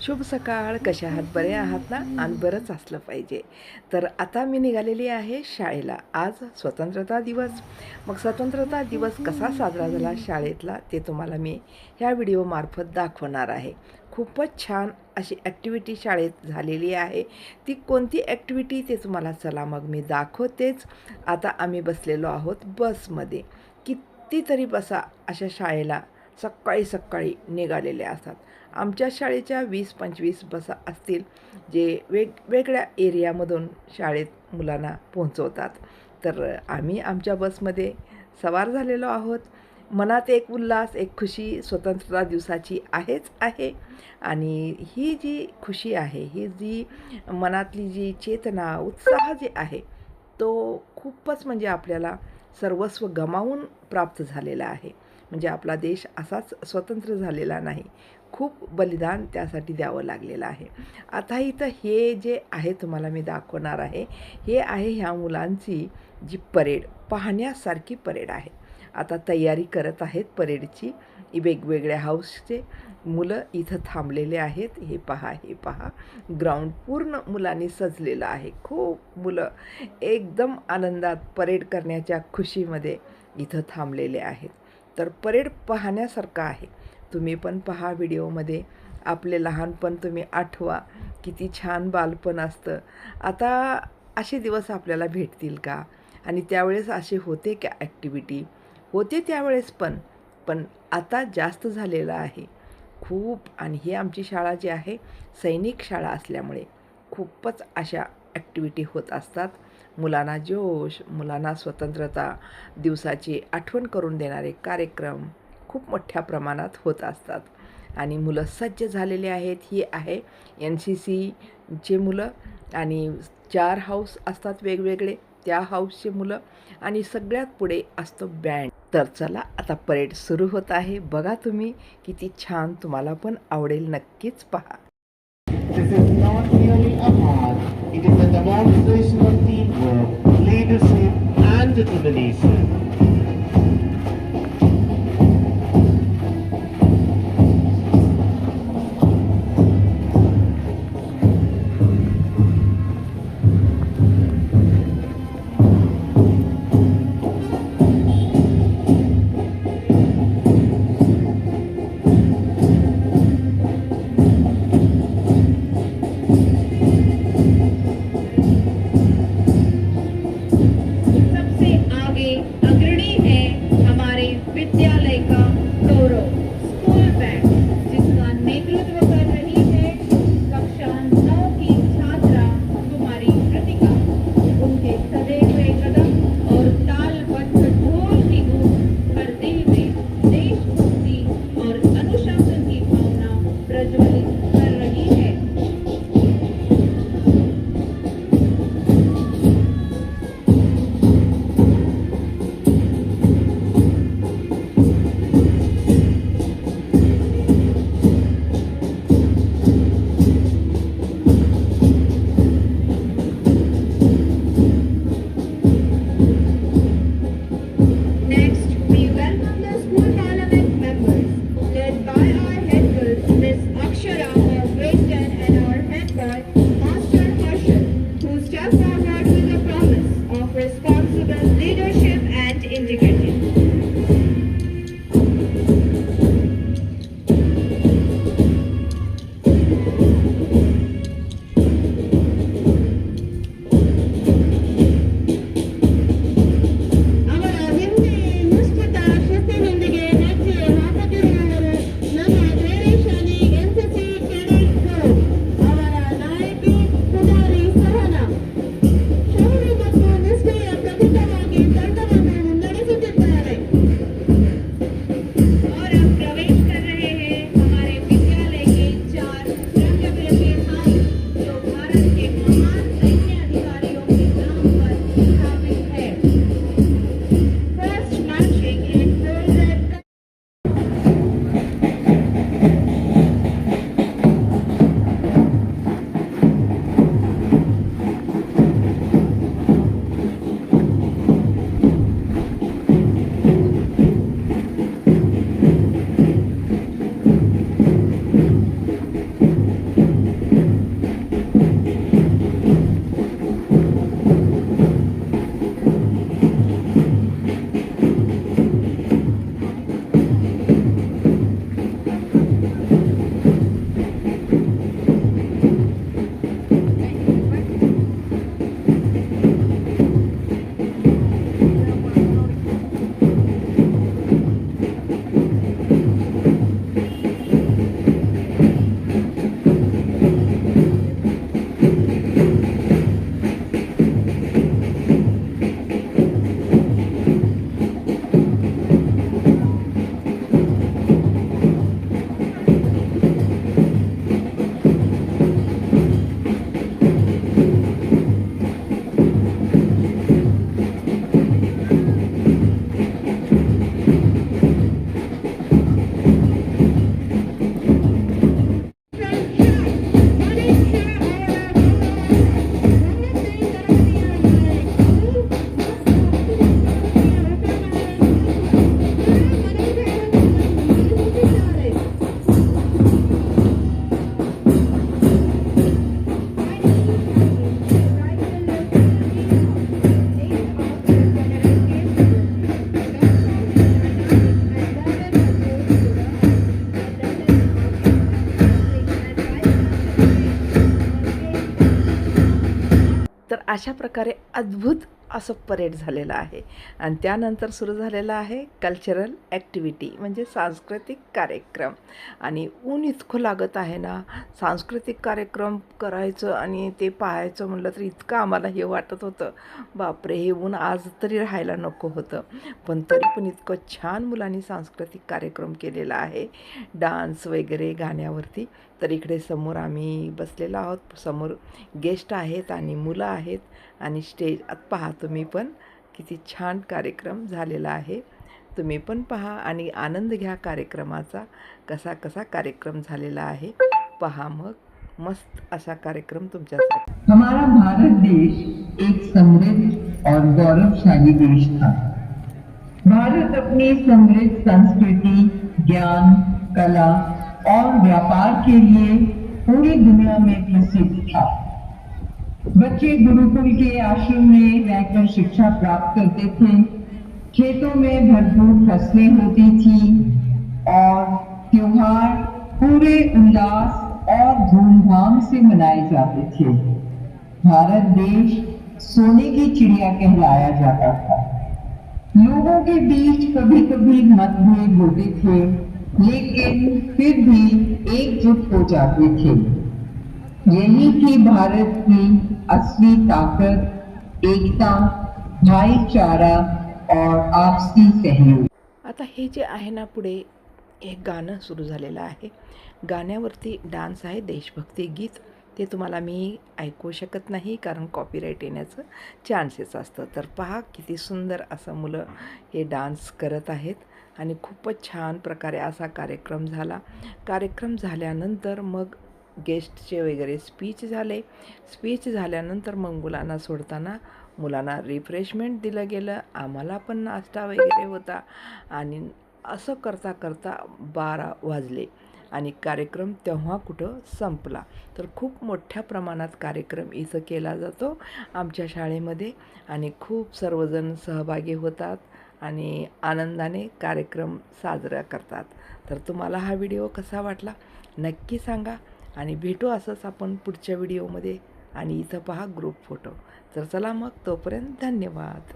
शुभ सकाळ. कशा आहात? बरे आहात ना? आणि बरंच असलं पाहिजे. तर आता मी निघालेली आहे शाळेला. आज स्वतंत्रता दिवस. मग स्वतंत्रता दिवस कसा साजरा झाला शाळेतला ते तुम्हाला मी ह्या व्हिडिओमार्फत दाखवणार आहे. खूपच छान अशी ॲक्टिव्हिटी शाळेत झालेली आहे. ती कोणती ॲक्टिव्हिटी ते तुम्हाला चला मग मी दाखवतेच. आता आम्ही बसलेलो आहोत बसमध्ये. कितीतरी बसा अशा शाळेला सकाळी सकाळी निघालेल्या असतात. आमच्या शाळेच्या 20-25 बसा असतील जे वेगवेगळ्या एरियामधून शाळेत मुलांना पोहोचवतात. तर आम्ही आमच्या बसमध्ये सवार झालेलो आहोत. मनात एक उल्हास, एक खुशी स्वतंत्रता दिवसाची आहेच आहे. आणि ही जी खुशी आहे, ही जी मनातली जी चेतना, उत्साह जे आहे, तो खूपच म्हणजे आपल्याला सर्वस्व गमावून प्राप्त झालेला आहे. म्हणजे आपला देश असाच स्वतंत्र झालेला नाही. खूप बलिदान त्यासाठी द्यावं लागलेलं आहे. आता इथं हे जे आहे तुम्हाला मी दाखवणार आहे, हे आहे ह्या मुलांची जी परेड, पाहण्यासारखी परेड आहे. आता तयारी करत आहेत परेडची. वेगवेगळ्या हाऊसचे मुलं इथं थांबलेले आहेत. हे पहा, हे पहा. ग्राउंड पूर्ण मुलांनी सजलेलं आहे. खूप मुलं एकदम आनंदात परेड करण्याच्या खुशीमध्ये इथं थांबलेले आहेत. तर परेड पाहण्यासारखं आहे. तुम्ही पण पहा व्हिडिओमध्ये. आपले लहानपण तुम्ही आठवा. किती छान बालपण असतं. आता असे दिवस आपल्याला भेटतील का? आणि त्यावेळेस असे होते का ॲक्टिव्हिटी? होते त्यावेळेस पण आता जास्त झालेलं आहे खूप. आणि ही आमची शाळा जी आहे सैनिक शाळा असल्यामुळे खूपच अशा ॲक्टिव्हिटी होत असतात. मुलांना जोश, मुलांना स्वतंत्रता दिवसाची आठवण करून देणारे कार्यक्रम खूप मोठ्या प्रमाणात होत असतात. आणि मुलं सज्ज झालेले आहेत. ही आहे NCCचे मुलं. आणि 4 हाऊस असतात वेगवेगळे, त्या हाऊसचे मुलं. आणि सगळ्यात पुढे असतो बँड. तर चला आता परेड सुरू होत आहे. बघा तुम्ही किती छान. तुम्हाला पण आवडेल. नक्कीच पहा. This is not merely a march, it is a demonstration of teamwork, leadership and determination. सबसे आगे अग्रणी है हमारे विद्यालय का गौरव स्कूल बैंड, जिसका नेतृत्व कर रही है कक्षा 9 की छात्रा कुमारी कृतिका। उनके सजे हुए कदम और तालबद्ध ढोल की गूंज हर दिल में देशभक्ति और अनुशासन की भावना प्रज्वलित कर रही है। Next, we welcome the school parliament members, led by our head girl, Miss Akshara अशा प्रकारे अद्भुत असं परेड झालेलं आहे. आणि त्यानंतर सुरू झालेला आहे कल्चरल ॲक्टिव्हिटी म्हणजे सांस्कृतिक कार्यक्रम. आणि ऊन इतकं लागत आहे ना, सांस्कृतिक कार्यक्रम करायचं आणि ते पाहायचं म्हटलं तर इतकं आम्हाला हे वाटत होतं, बापरे हे ऊन आज तरी राहायला नको होतं. पण तरी पण इतकं छान मुलांनी सांस्कृतिक कार्यक्रम केलेला आहे, डान्स वगैरे गाण्यावरती. तर इकडे समोर आम्ही बसलेलो आहोत, समोर गेस्ट आहेत आणि मुलं आहेत आणि स्टेज आत पहा तुम्ही पण किती छान कार्यक्रम झालेला आहे. तुम्ही पण पहा आणि आनंद घ्या कार्यक्रमाचा, कसा कसा कार्यक्रम झालेला आहे पहा. मग मस्त असा कार्यक्रम तुमच्यासाठी. हमारा भारत देश एक समृद्ध और गौरवशाली देश था। भारत अपनी समृद्ध संस्कृति, ज्ञान, कला और व्यापार के लिए पूरी दुनिया में प्रसिद्ध था। बच्चे गुरुकुल के आश्रम में रहकर शिक्षा प्राप्त करते थे। खेतों में भरपूर फसलें होती थी और त्योहार पूरे उल्लास और धूमधाम से मनाए जाते थे। भारत देश सोने की चिड़िया कहलाया जाता था। लोगों के बीच कभी कभी मतभेद होते थे, लेकिन फिर भी एकजुट हो जाते थे। यही थी भारत की असली ताकत, एकता, भाईचारा और आपसी सहयोग। आता हे जे आहे ना, पुढे एक गाणं सुरू झालेलं आहे. गाण्यावरती डान्स आहे, देशभक्ती गीत. ते तुम्हाला मी ऐकू शकत नाही कारण कॉपीराईट येण्याचं चान्सेस असतं. तर पहा किती सुंदर असं मुलं हे डान्स करत आहेत आणि खूपच छान प्रकारे असा कार्यक्रम झाला. कार्यक्रम झाल्यानंतर मग गेस्टचे वगैरे स्पीच झाले. स्पीच झाल्यानंतर मग मुलांना सोडताना मुलांना रिफ्रेशमेंट दिलं गेलं. आम्हाला पण नाश्ता वगैरे होता आणि असं करता करता 12 वाजले आणि कार्यक्रम तेव्हा कुठं संपला. तर खूप मोठ्या प्रमाणात कार्यक्रम इथं केला जातो आमच्या शाळेमध्ये आणि खूप सर्वजण सहभागी होतात आणि आनंदाने कार्यक्रम साजरा करतात. तर तुम्हाला हा व्हिडिओ कसा वाटला नक्की सांगा आणि भेटू असंच आपण पुढच्या व्हिडिओमध्ये. आणि इथं पहा ग्रुप फोटो. तर चला मग तोपर्यंत धन्यवाद.